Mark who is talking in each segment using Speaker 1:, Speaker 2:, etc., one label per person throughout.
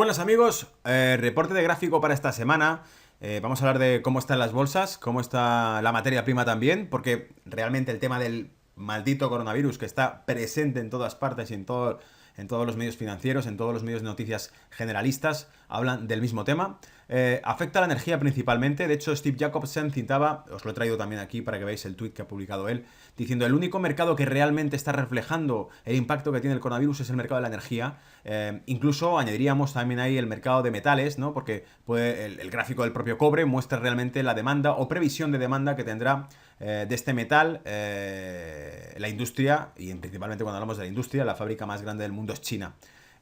Speaker 1: Buenas amigos, reporte de gráfico para esta semana. Vamos a hablar de cómo están las bolsas, cómo está la materia prima también, porque realmente el tema del maldito coronavirus que está presente en todas partes y en todos los medios financieros, en todos los medios de noticias generalistas, hablan del mismo tema. Afecta a la energía principalmente. De hecho, Steve Jacobsen citaba, os lo he traído también aquí para que veáis el tweet que ha publicado él, diciendo el único mercado que realmente está reflejando el impacto que tiene el coronavirus es el mercado de la energía. Incluso añadiríamos también ahí el mercado de metales, ¿no? Porque el gráfico del propio cobre muestra realmente la demanda o previsión de demanda que tendrá de este metal la industria, y principalmente cuando hablamos de la industria, la fábrica más grande del mundo es China.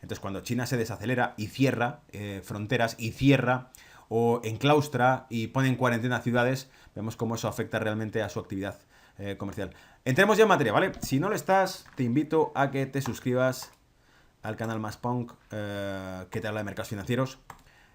Speaker 1: Entonces, cuando China se desacelera y cierra fronteras y cierra o enclaustra y pone en cuarentena ciudades, vemos cómo eso afecta realmente a su actividad comercial. Entremos ya en materia, ¿vale? Si no lo estás, te invito a que te suscribas al canal Más Punk, que te habla de mercados financieros,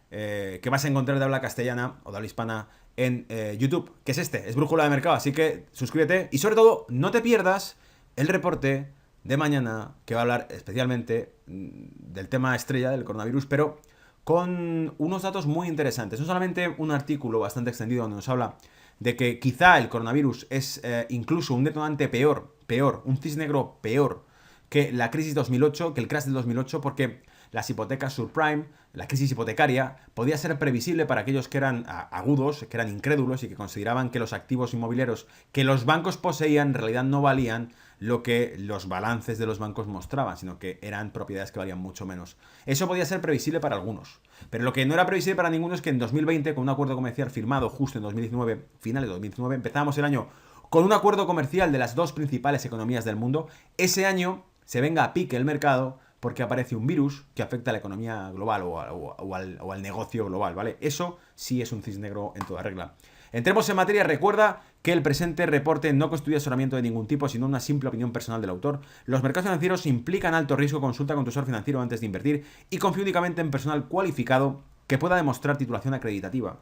Speaker 1: que vas a encontrar de habla castellana o de habla hispana en YouTube, que es es Brújula de Mercado. Así que suscríbete y sobre todo no te pierdas el reporte de mañana, que va a hablar especialmente del tema estrella del coronavirus, pero con unos datos muy interesantes. No solamente un artículo bastante extendido donde nos habla de que quizá el coronavirus es incluso un detonante peor, un cisne negro peor que la crisis 2008, que el crash del 2008, porque las hipotecas subprime, la crisis hipotecaria, podía ser previsible para aquellos que eran agudos, que eran incrédulos y que consideraban que los activos inmobiliarios que los bancos poseían en realidad no valían lo que los balances de los bancos mostraban, sino que eran propiedades que valían mucho menos. Eso podía ser previsible para algunos, pero lo que no era previsible para ninguno es que en 2020, con un acuerdo comercial firmado justo en 2019, finales de 2019, empezamos el año con un acuerdo comercial de las dos principales economías del mundo. Ese año se venga a pique el mercado porque aparece un virus que afecta a la economía global o al negocio global, ¿vale? Eso sí es un cisne negro en toda regla. Entremos en materia. Recuerda que el presente reporte no constituye asesoramiento de ningún tipo, sino una simple opinión personal del autor. Los mercados financieros implican alto riesgo. Consulta con tu asesor financiero antes de invertir y confía únicamente en personal cualificado que pueda demostrar titulación acreditativa.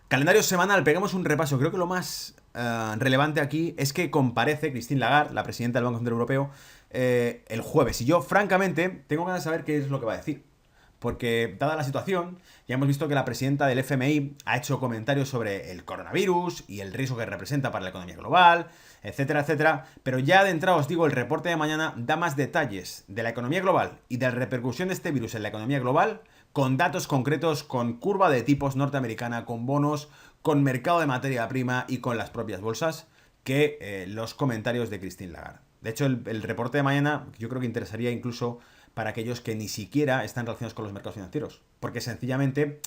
Speaker 1: Calendario semanal, pegamos un repaso. Creo que lo más relevante aquí es que comparece Christine Lagarde, la presidenta del Banco Central Europeo, el jueves. Y yo, francamente, tengo ganas de saber qué es lo que va a decir. Porque, dada la situación, ya hemos visto que la presidenta del FMI ha hecho comentarios sobre el coronavirus y el riesgo que representa para la economía global, etcétera, etcétera. Pero ya de entrada os digo, el reporte de mañana da más detalles de la economía global y de la repercusión de este virus en la economía global, con datos concretos, con curva de tipos norteamericana, con bonos, con mercado de materia prima y con las propias bolsas, que los comentarios de Christine Lagarde. De hecho, el reporte de mañana yo creo que interesaría incluso para aquellos que ni siquiera están relacionados con los mercados financieros. Porque sencillamente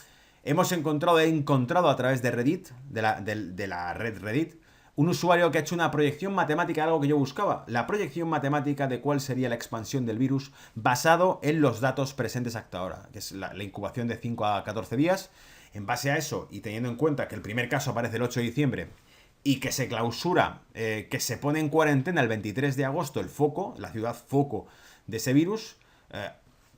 Speaker 1: he encontrado a través de Reddit, de la red Reddit, un usuario que ha hecho una proyección matemática, algo que yo buscaba. La proyección matemática de cuál sería la expansión del virus basado en los datos presentes hasta ahora, que es la incubación de 5 a 14 días. En base a eso, y teniendo en cuenta que el primer caso aparece el 8 de diciembre y que se clausura, que se pone en cuarentena el 23 de agosto el foco, la ciudad foco de ese virus,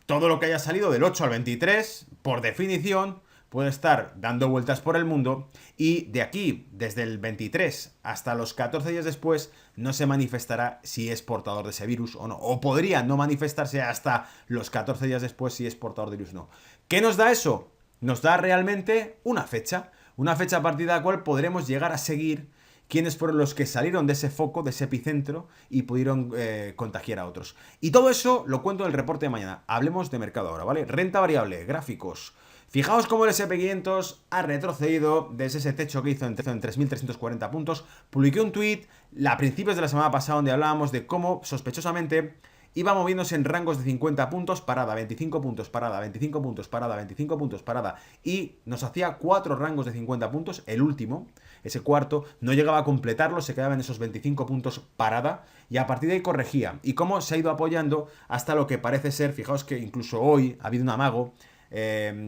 Speaker 1: todo lo que haya salido del 8 al 23, por definición, puede estar dando vueltas por el mundo y de aquí, desde el 23 hasta los 14 días después, no se manifestará si es portador de ese virus o no. O podría no manifestarse hasta los 14 días después si es portador de virus o no. ¿Qué nos da eso? Nos da realmente una fecha a partir de la cual podremos llegar a seguir quiénes fueron los que salieron de ese foco, de ese epicentro y pudieron contagiar a otros. Y todo eso lo cuento en el reporte de mañana. Hablemos de mercado ahora, ¿vale? Renta variable, gráficos. Fijaos cómo el S&P 500 ha retrocedido desde ese techo que hizo en 3.340 puntos. Publiqué un tweet a principios de la semana pasada donde hablábamos de cómo sospechosamente iba moviéndose en rangos de 50 puntos, parada, 25 puntos, parada, 25 puntos, parada, 25 puntos, parada. Y nos hacía 4 rangos de 50 puntos, el último, ese cuarto, no llegaba a completarlo, se quedaba en esos 25 puntos parada y a partir de ahí corregía. Y cómo se ha ido apoyando hasta lo que parece ser, fijaos que incluso hoy ha habido un amago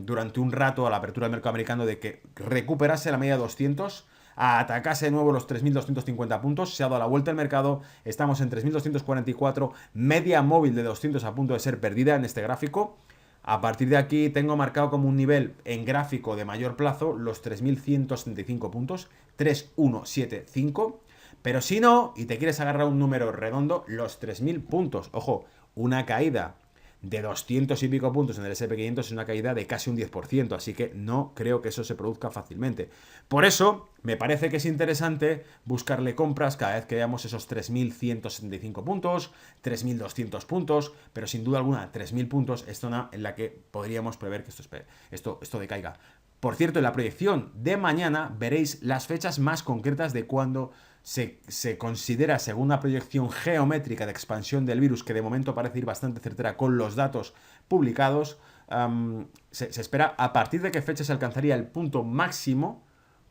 Speaker 1: durante un rato a la apertura del mercado americano de que recuperase la media de 200, a atacarse de nuevo los 3.250 puntos, se ha dado la vuelta al mercado, estamos en 3.244, media móvil de 200 a punto de ser perdida en este gráfico. A partir de aquí tengo marcado como un nivel en gráfico de mayor plazo los 3.175 puntos, 3.175, pero si no, y te quieres agarrar un número redondo, los 3.000 puntos. Ojo, una caída de 200 y pico puntos en el S&P 500 es una caída de casi un 10%, así que no creo que eso se produzca fácilmente. Por eso, me parece que es interesante buscarle compras cada vez que veamos esos 3.175 puntos, 3.200 puntos, pero sin duda alguna 3.000 puntos es zona en la que podríamos prever que esto decaiga. Por cierto, en la proyección de mañana veréis las fechas más concretas de cuando se considera, según una proyección geométrica de expansión del virus, que de momento parece ir bastante certera con los datos publicados, se espera a partir de qué fecha se alcanzaría el punto máximo,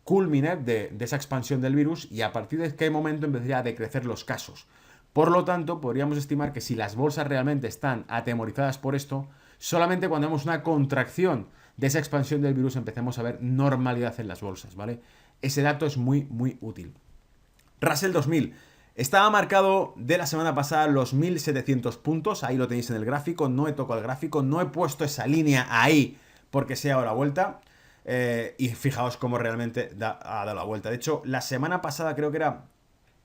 Speaker 1: culmine de esa expansión del virus, y a partir de qué momento empezaría a decrecer los casos. Por lo tanto, podríamos estimar que si las bolsas realmente están atemorizadas por esto, solamente cuando vemos una contracción de esa expansión del virus empecemos a ver normalidad en las bolsas, ¿vale? Ese dato es muy, muy útil. Russell 2000. Estaba marcado de la semana pasada los 1700 puntos, ahí lo tenéis en el gráfico, no he tocado el gráfico, no he puesto esa línea ahí porque se ha dado la vuelta, y fijaos cómo realmente ha dado la vuelta. De hecho, la semana pasada creo que era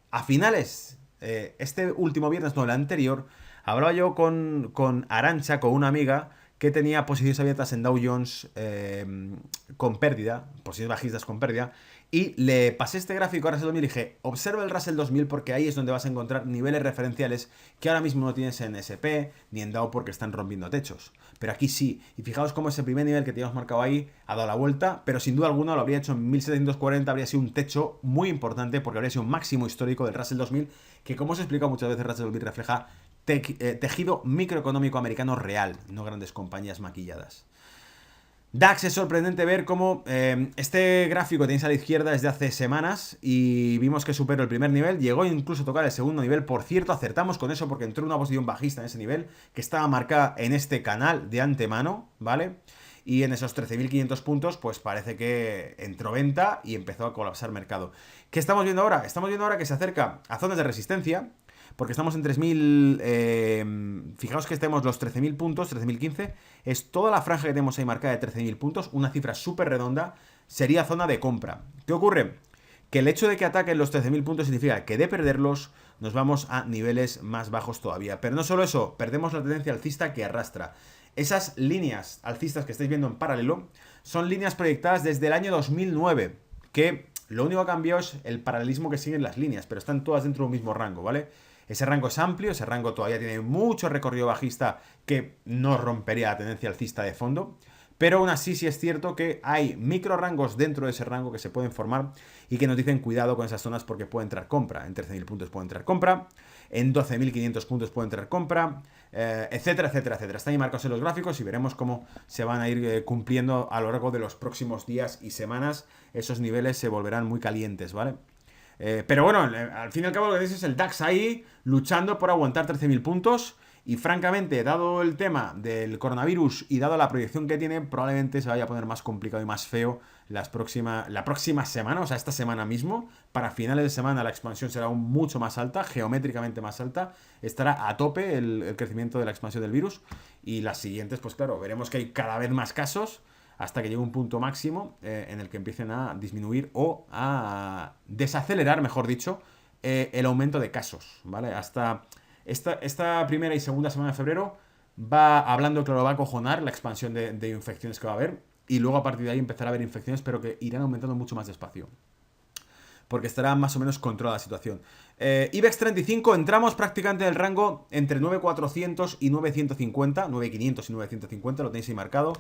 Speaker 1: a finales, este último viernes, no, el anterior, hablaba yo con Arantxa, con una amiga que tenía posiciones abiertas en Dow Jones con pérdida, posiciones bajistas con pérdida, y le pasé este gráfico a Russell 2000 y dije, observa el Russell 2000 porque ahí es donde vas a encontrar niveles referenciales que ahora mismo no tienes en SP ni en Dow porque están rompiendo techos. Pero aquí sí, y fijaos cómo ese primer nivel que teníamos marcado ahí ha dado la vuelta, pero sin duda alguna lo habría hecho en 1740, habría sido un techo muy importante porque habría sido un máximo histórico del Russell 2000, que como os he explicado muchas veces, Russell 2000 refleja tejido microeconómico americano real, no grandes compañías maquilladas. DAX, es sorprendente ver cómo este gráfico que tenéis a la izquierda es de hace semanas y vimos que superó el primer nivel, llegó incluso a tocar el segundo nivel. Por cierto, acertamos con eso porque entró en una posición bajista en ese nivel que estaba marcada en este canal de antemano, ¿vale? Y en esos 13.500 puntos pues parece que entró venta y empezó a colapsar mercado. ¿Qué estamos viendo ahora? Estamos viendo ahora que se acerca a zonas de resistencia, porque estamos en 3.000, fijaos que tenemos los 13.000 puntos, 13.015, es toda la franja que tenemos ahí marcada de 13.000 puntos, una cifra súper redonda, sería zona de compra. ¿Qué ocurre? Que el hecho de que ataquen los 13.000 puntos significa que de perderlos nos vamos a niveles más bajos todavía. Pero no solo eso, perdemos la tendencia alcista que arrastra. Esas líneas alcistas que estáis viendo en paralelo son líneas proyectadas desde el año 2009, que lo único que ha cambiado es el paralelismo que siguen las líneas, pero están todas dentro de un mismo rango, ¿vale? Ese rango es amplio, ese rango todavía tiene mucho recorrido bajista que no rompería la tendencia alcista de fondo, pero aún así sí es cierto que hay micro rangos dentro de ese rango que se pueden formar y que nos dicen cuidado con esas zonas porque puede entrar compra. En 13.000 puntos puede entrar compra, en 12.500 puntos puede entrar compra, etcétera, etcétera, etcétera. Están ahí marcados en los gráficos y veremos cómo se van a ir cumpliendo a lo largo de los próximos días y semanas. Esos niveles se volverán muy calientes, ¿vale? Pero bueno, al fin y al cabo lo que dices es el DAX ahí luchando por aguantar 13.000 puntos y francamente, dado el tema del coronavirus y dado la proyección que tiene, probablemente se vaya a poner más complicado y más feo la próxima semana, o sea, esta semana mismo. Para finales de semana la expansión será aún mucho más alta, geométricamente más alta, estará a tope el crecimiento de la expansión del virus y las siguientes, pues claro, veremos que hay cada vez más casos hasta que llegue un punto máximo en el que empiecen a disminuir o a desacelerar, mejor dicho, el aumento de casos, ¿vale? Hasta esta primera y segunda semana de febrero va hablando que lo va a acojonar la expansión de infecciones que va a haber y luego a partir de ahí empezará a haber infecciones, pero que irán aumentando mucho más despacio, porque estará más o menos controlada la situación. IBEX 35, entramos prácticamente en el rango entre 9.400 y 9.150, 9.500 y 9.150, lo tenéis ahí marcado.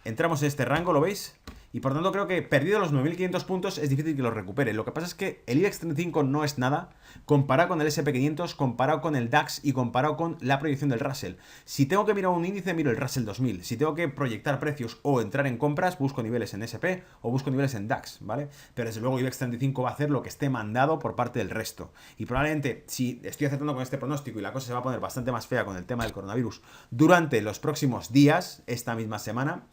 Speaker 1: Entramos en este rango, ¿lo veis? Y por tanto creo que perdido los 9.500 puntos es difícil que los recupere. Lo que pasa es que el IBEX 35 no es nada comparado con el S&P 500, comparado con el DAX y comparado con la proyección del Russell. Si tengo que mirar un índice, miro el Russell 2000. Si tengo que proyectar precios o entrar en compras, busco niveles en S&P o busco niveles en DAX, ¿vale? Pero desde luego IBEX 35 va a hacer lo que esté mandado por parte del resto. Y probablemente, si estoy acertando con este pronóstico y la cosa se va a poner bastante más fea con el tema del coronavirus durante los próximos días, esta misma semana,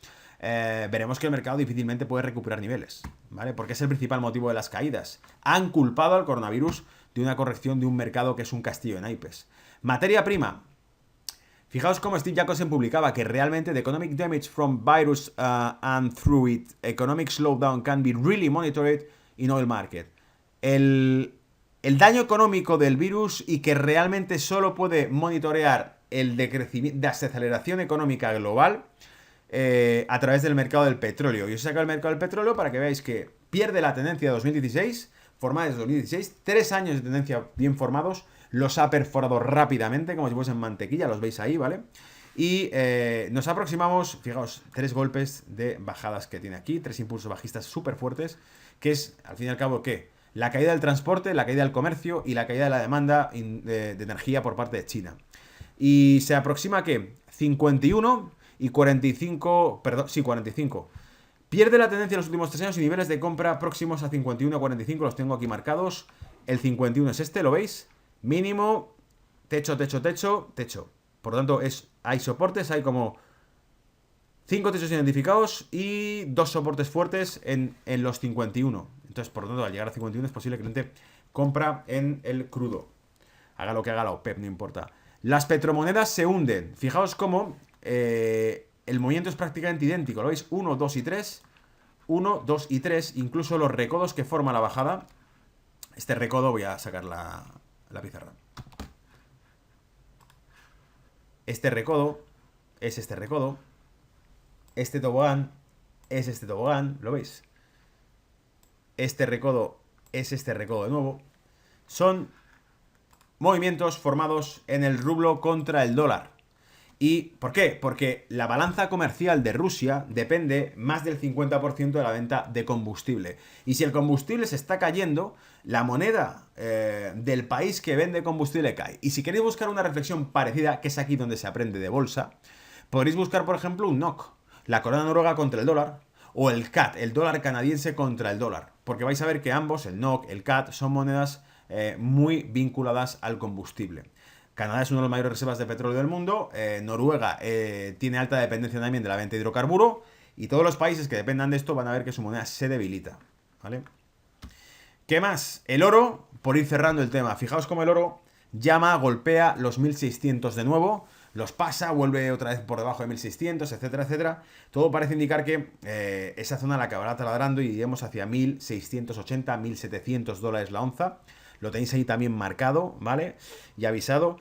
Speaker 1: veremos que el mercado difícilmente puede recuperar niveles, ¿vale? Porque es el principal motivo de las caídas. Han culpado al coronavirus de una corrección de un mercado que es un castillo de naipes. Materia prima. Fijaos cómo Steve Jacobsen publicaba que realmente the economic damage from virus and through it economic slowdown can be really monitored in oil market. El daño económico del virus y que realmente solo puede monitorear el decrecimiento, desaceleración económica global a través del mercado del petróleo. Y os he sacado el mercado del petróleo para que veáis que pierde la tendencia de 2016, formada desde 2016, 3 años de tendencia bien formados, los ha perforado rápidamente, como si fuesen mantequilla, los veis ahí, ¿vale? Y nos aproximamos, fijaos, 3 golpes de bajadas que tiene aquí, 3 impulsos bajistas súper fuertes, que es, al fin y al cabo, ¿qué? La caída del transporte, la caída del comercio y la caída de la demanda de energía por parte de China. Y se aproxima, ¿qué? 51 y 45, perdón, sí, 45. Pierde la tendencia en los últimos 3 años y niveles de compra próximos a 51 a 45, los tengo aquí marcados. El 51 es este, ¿lo veis? Mínimo, techo, techo, techo, techo. Por lo tanto, hay soportes, hay como 5 techos identificados y 2 soportes fuertes en los 51. Entonces, por lo tanto, al llegar a 51 es posible que el cliente compra en el crudo. Haga lo que haga la OPEP, no importa. Las petromonedas se hunden. Fijaos cómo el movimiento es prácticamente idéntico. ¿Lo veis? 1, 2 y 3. 1, 2 y 3. Incluso los recodos que forma la bajada. Este recodo, voy a sacar la pizarra. Este recodo es este recodo. Este tobogán es este tobogán. ¿Lo veis? Este recodo es este recodo de nuevo. Son movimientos formados en el rublo contra el dólar. ¿Y por qué? Porque la balanza comercial de Rusia depende más del 50% de la venta de combustible. Y si el combustible se está cayendo, la moneda del país que vende combustible cae. Y si queréis buscar una reflexión parecida, que es aquí donde se aprende de bolsa, podréis buscar, por ejemplo, un NOK, la corona noruega contra el dólar, o el CAD, el dólar canadiense contra el dólar. Porque vais a ver que ambos, el NOK, el CAD, son monedas muy vinculadas al combustible. Canadá es una de las mayores reservas de petróleo del mundo. Noruega tiene alta dependencia también de la venta de hidrocarburo. Y todos los países que dependan de esto van a ver que su moneda se debilita. ¿Vale? ¿Qué más? El oro, por ir cerrando el tema. Fijaos cómo el oro llama, golpea los 1600 de nuevo. Los pasa, vuelve otra vez por debajo de 1600, etcétera, etcétera. Todo parece indicar que esa zona la acabará taladrando y iremos hacia 1680, 1700 dólares la onza. Lo tenéis ahí también marcado, ¿vale? Y avisado.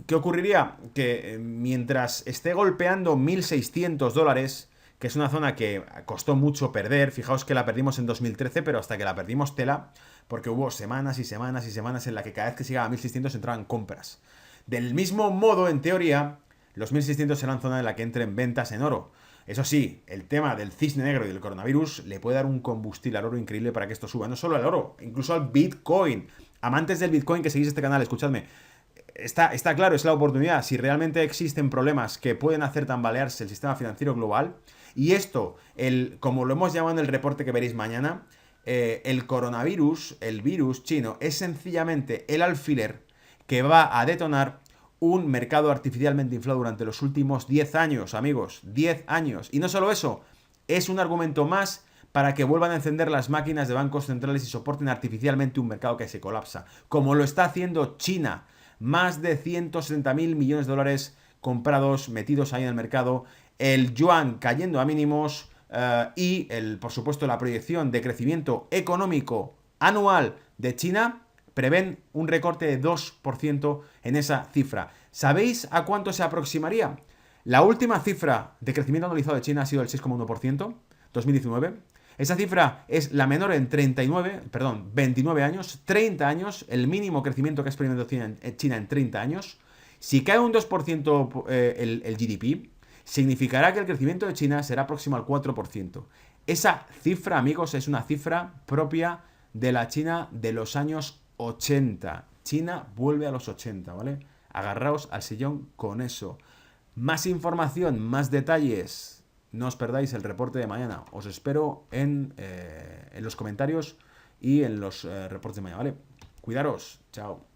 Speaker 1: ¿Qué ocurriría? Que mientras esté golpeando 1.600 dólares, que es una zona que costó mucho perder, fijaos que la perdimos en 2013, pero hasta que la perdimos tela, porque hubo semanas y semanas y semanas en la que cada vez que se llegaba a 1.600 entraban compras. Del mismo modo, en teoría, los 1.600 serán zona en la que entren ventas en oro. Eso sí, el tema del cisne negro y del coronavirus le puede dar un combustible al oro increíble para que esto suba. No solo al oro, incluso al Bitcoin. Amantes del Bitcoin que seguís este canal, escuchadme. Está claro, es la oportunidad. Si realmente existen problemas que pueden hacer tambalearse el sistema financiero global, y esto, como lo hemos llamado en el reporte que veréis mañana, el coronavirus, el virus chino, es sencillamente el alfiler que va a detonar un mercado artificialmente inflado durante los últimos 10 años, amigos. 10 años. Y no solo eso, es un argumento más para que vuelvan a encender las máquinas de bancos centrales y soporten artificialmente un mercado que se colapsa. Como lo está haciendo China. Más de 170.000 millones de dólares comprados, metidos ahí en el mercado. El yuan cayendo a mínimos. Y, por supuesto, la proyección de crecimiento económico anual de China prevén un recorte de 2% en esa cifra. ¿Sabéis a cuánto se aproximaría? La última cifra de crecimiento anualizado de China ha sido el 6,1%, 2019. Esa cifra es la menor en 29 años, 30 años, el mínimo crecimiento que ha experimentado China en 30 años. Si cae un 2% el GDP, significará que el crecimiento de China será próximo al 4%. Esa cifra, amigos, es una cifra propia de la China de los años 80. China vuelve a los 80, ¿vale? Agarraos al sillón con eso. Más información, más detalles. No os perdáis el reporte de mañana. Os espero en los comentarios y en los reportes de mañana, ¿vale? Cuidaros. Chao.